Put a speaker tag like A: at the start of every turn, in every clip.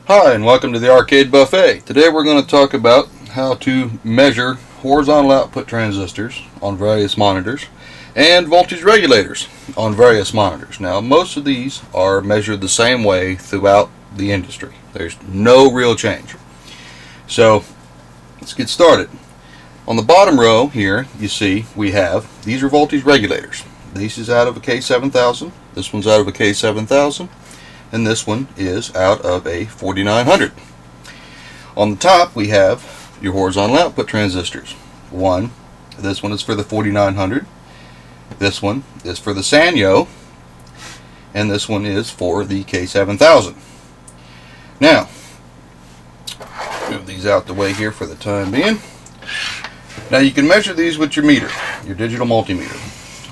A: Hi, and welcome to the Arcade Buffet. Today we're going to talk about how to measure horizontal output transistors on various monitors and voltage regulators on various monitors. Now, most of these are measured the same way throughout the industry. There's no real change. So, let's get started. On the bottom row here, you see we have, these are voltage regulators. This is out of a K7000, this one's out of a K7000, and this one is out of a 4900. On the top we have your horizontal output transistors. This one is for the 4900, this one is for the Sanyo, and this one is for the K7000. Now, move these out the way here for the time being. Now you can measure these with your meter, your digital multimeter.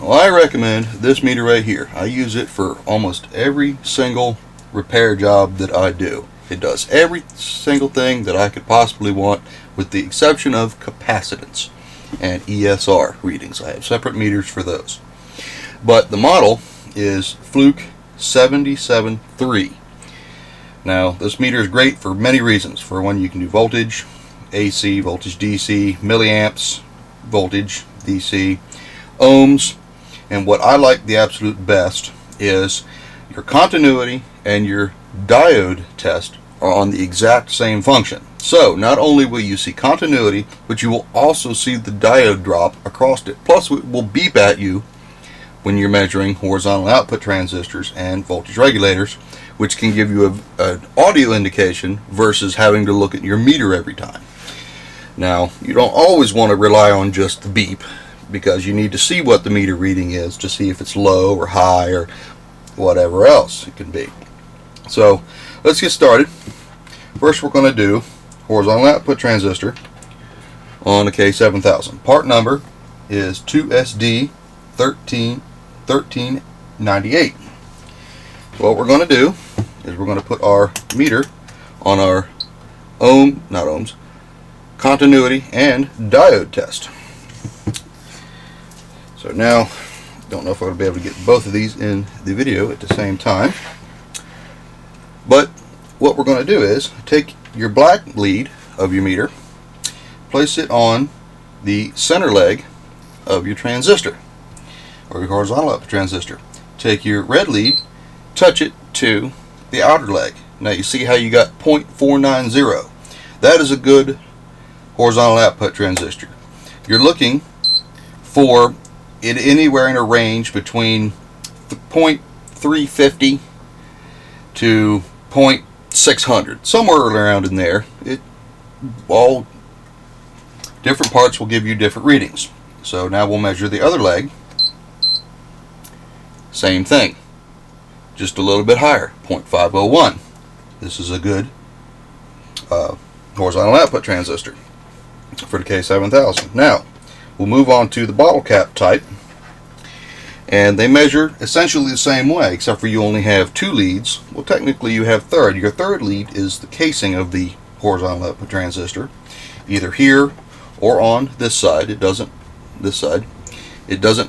A: Well, I recommend this meter right here. I use it for almost every single repair job that I do. It does every single thing that I could possibly want, with the exception of capacitance and ESR readings. I have separate meters for those. But the model is Fluke 773. Now, this meter is great for many reasons. For one, you can do voltage, AC, voltage DC, milliamps, voltage, DC, ohms, and what I like the absolute best is your continuity and your diode test are on the exact same function. So not only will you see continuity, but you will also see the diode drop across it. Plus it will beep at you when you're measuring horizontal output transistors and voltage regulators, which can give you an audio indication versus having to look at your meter every time. Now, you don't always want to rely on just the beep, because you need to see what the meter reading is to see if it's low or high or whatever else it can be. So let's get started. First we're going to do horizontal output transistor on a K7000. Part number is 2SD1398. So what we're going to do is we're going to put our meter on our continuity and diode test. So now, don't know if I'm going to be able to get both of these in the video at the same time. But what we're going to do is take your black lead of your meter, place it on the center leg of your transistor, or your horizontal output transistor. Take your red lead, touch it to the outer leg. Now you see how you got 0.490. That is a good horizontal output transistor. You're looking for it anywhere in a range between 0.350 to 0.600, somewhere around in there. All different parts will give you different readings. So now we'll measure the other leg. Same thing, just a little bit higher, 0.501. This is a good horizontal output transistor for the K7000. Now we'll move on to the bottle cap type, and they measure essentially the same way, except for you only have two leads. Well, technically you have third. Your third lead is the casing of the horizontal output transistor, either here or on this side. It doesn't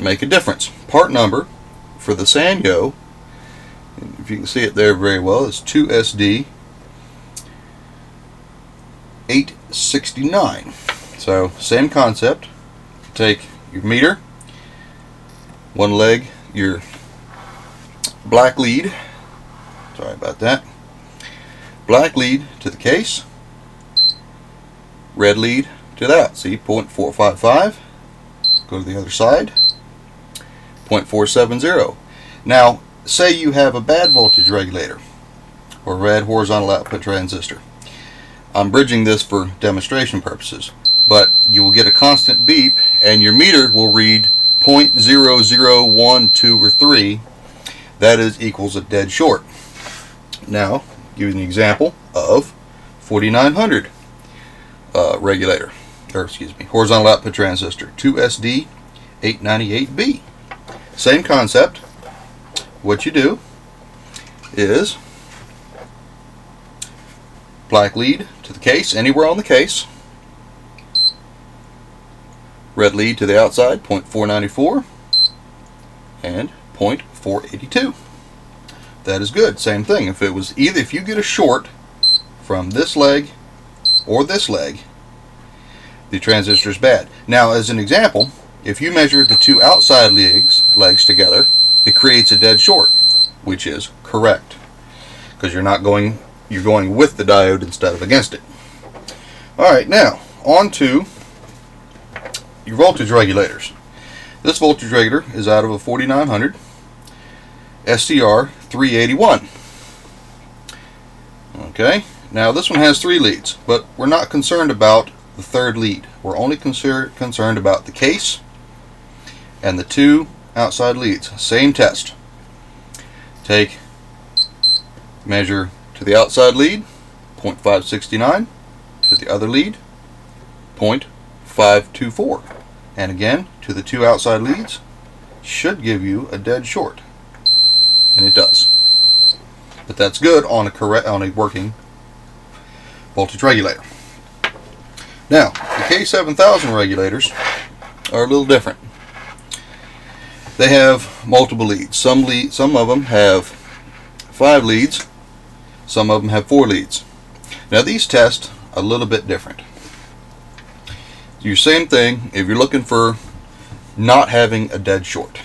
A: make a difference. Part number for the Sanyo, if you can see it there very well, is 2SD 869. So same concept. Take your meter, one leg, your black lead, sorry about that, black lead to the case, red lead to that. See, 0.455. Go to the other side, 0.470. Now, say you have a bad voltage regulator or red horizontal output transistor. I'm bridging this for demonstration purposes, but you will get a constant beep and your meter will read 0.0012 or 3. That is equals a dead short. Now, give you an example of 4900 regulator, or excuse me, horizontal output transistor, 2SD 898B. Same concept. What you do is black lead to the case, anywhere on the case, red lead to the outside, 0.494, and 0.482. That is good. Same thing. If you get a short from this leg or this leg, the transistor is bad. Now, as an example, if you measure the two outside legs together, it creates a dead short, which is correct, because you're going with the diode instead of against it. Alright, now on to your voltage regulators. This voltage regulator is out of a 4900 SCR 381. Okay, now this one has 3 leads, but we're not concerned about the third lead. We're only concerned about the case and the 2 outside leads. Same test. Measure to the outside lead 0.569, to the other lead 0.524, and again to the 2 outside leads. Should give you a dead short, and it does. But that's good on a working voltage regulator. Now, the K7000 regulators are a little different. They have multiple leads. Some of them have 5 leads. Some of them have 4 leads. Now, these test a little bit different. Your same thing if you're looking for not having a dead short.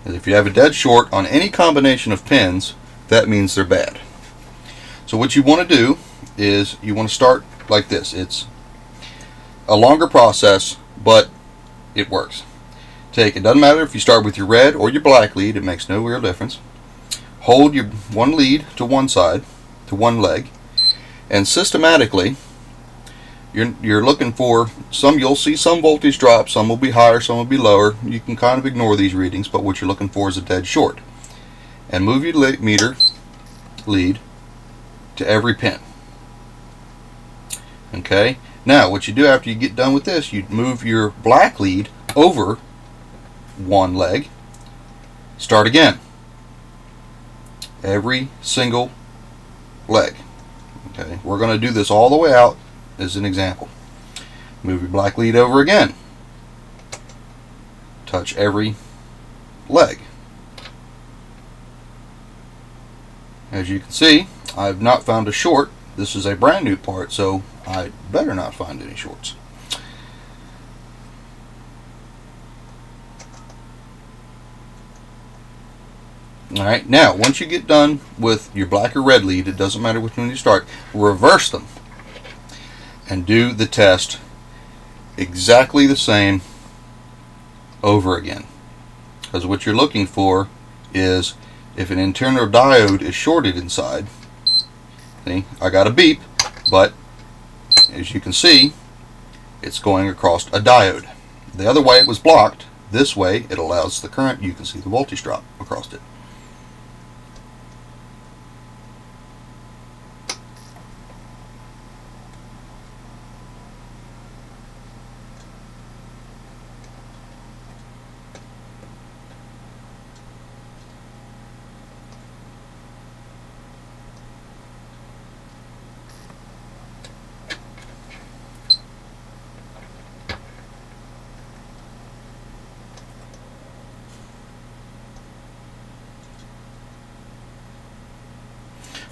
A: If you have a dead short on any combination of pins, that means they're bad. So what you want to do is you want to start like this. It's a longer process, but it works. It doesn't matter if you start with your red or your black lead, it makes no real difference. Hold your one lead to one side, to one leg, and systematically you're looking for you'll see some voltage drop, some will be higher, some will be lower. You can kind of ignore these readings, but what you're looking for is a dead short. And move your meter lead to every pin. Okay, now what you do after you get done with this, you move your black lead over one leg, start again. Every single leg. Okay, we're going to do this all the way out as an example. Move your black lead over again. Touch every leg. As you can see, I've not found a short. This is a brand new part, so I better not find any shorts. Alright, now once you get done with your black or red lead, it doesn't matter which one you start, reverse them and do the test exactly the same over again. Because what you're looking for is if an internal diode is shorted inside. See, I got a beep, but as you can see, it's going across a diode. The other way it was blocked. This way it allows the current. You can see the voltage drop across it.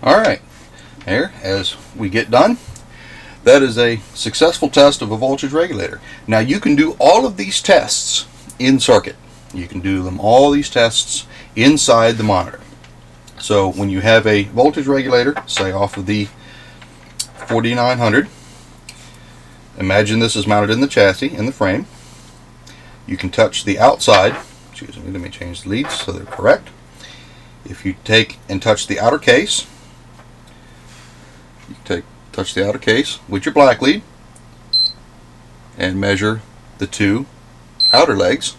A: Alright, here, as we get done, that is a successful test of a voltage regulator. Now you can do all of these tests in circuit. You can do all these tests inside the monitor. So when you have a voltage regulator, say off of the 4900, imagine this is mounted in the chassis, in the frame. You can touch the outside, excuse me, let me change the leads so they're correct. If you take and touch the outer case, touch the outer case with your black lead and measure the 2 outer legs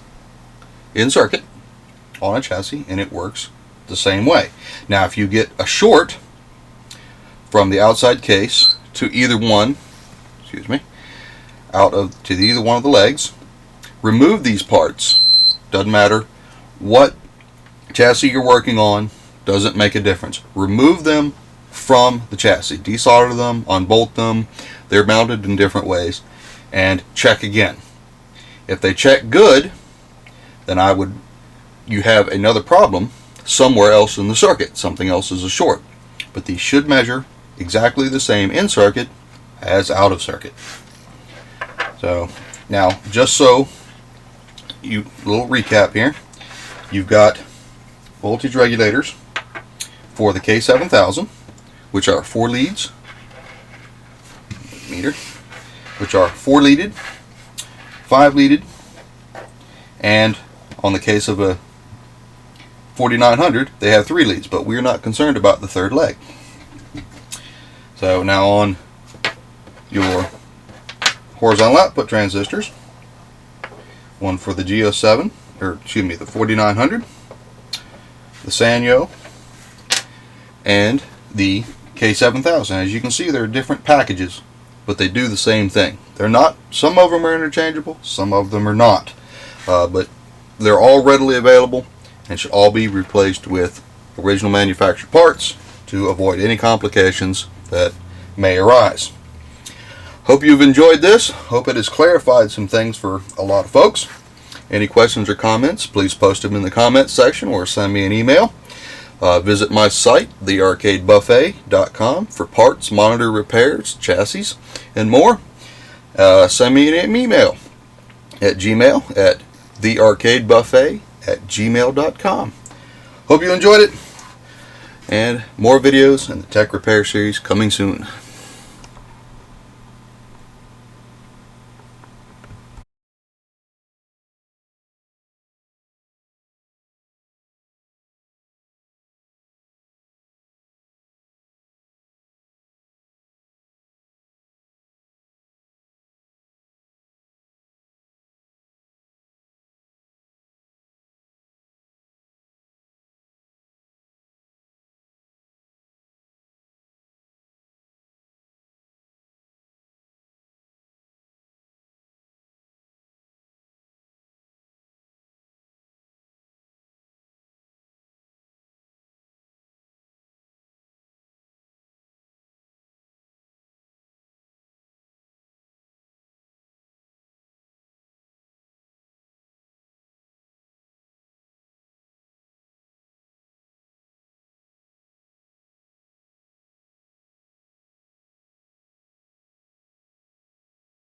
A: in circuit on a chassis, and it works the same way. Now if you get a short from the outside case to either one, excuse me, to either one of the legs, remove these parts. Doesn't matter what chassis you're working on, doesn't make a difference. Remove them from the chassis, desolder them, unbolt them. They're mounted in different ways, and check again. If they check good, then you have another problem somewhere else in the circuit. Something else is a short. But these should measure exactly the same in circuit as out of circuit. So now, just so you, little recap here, you've got voltage regulators for the K7000, which are 4 leads meter, which are 4 leaded, 5 leaded, and on the case of a 4900 they have 3 leads, but we're not concerned about the third leg. So now on your horizontal output transistors, one for the G07, or excuse me, the 4900, the Sanyo, and the K7000. As you can see, they're different packages, but they do the same thing. They're not, some of them are interchangeable, some of them are not, but they're all readily available and should all be replaced with original manufactured parts to avoid any complications that may arise. Hope you've enjoyed this. Hope it has clarified some things for a lot of folks. Any questions or comments, please post them in the comments section or send me an email. Visit my site, thearcadebuffet.com, for parts, monitor repairs, chassis, and more. Send me an email at gmail at thearcadebuffet@gmail.com. Hope you enjoyed it, and more videos in the tech repair series coming soon.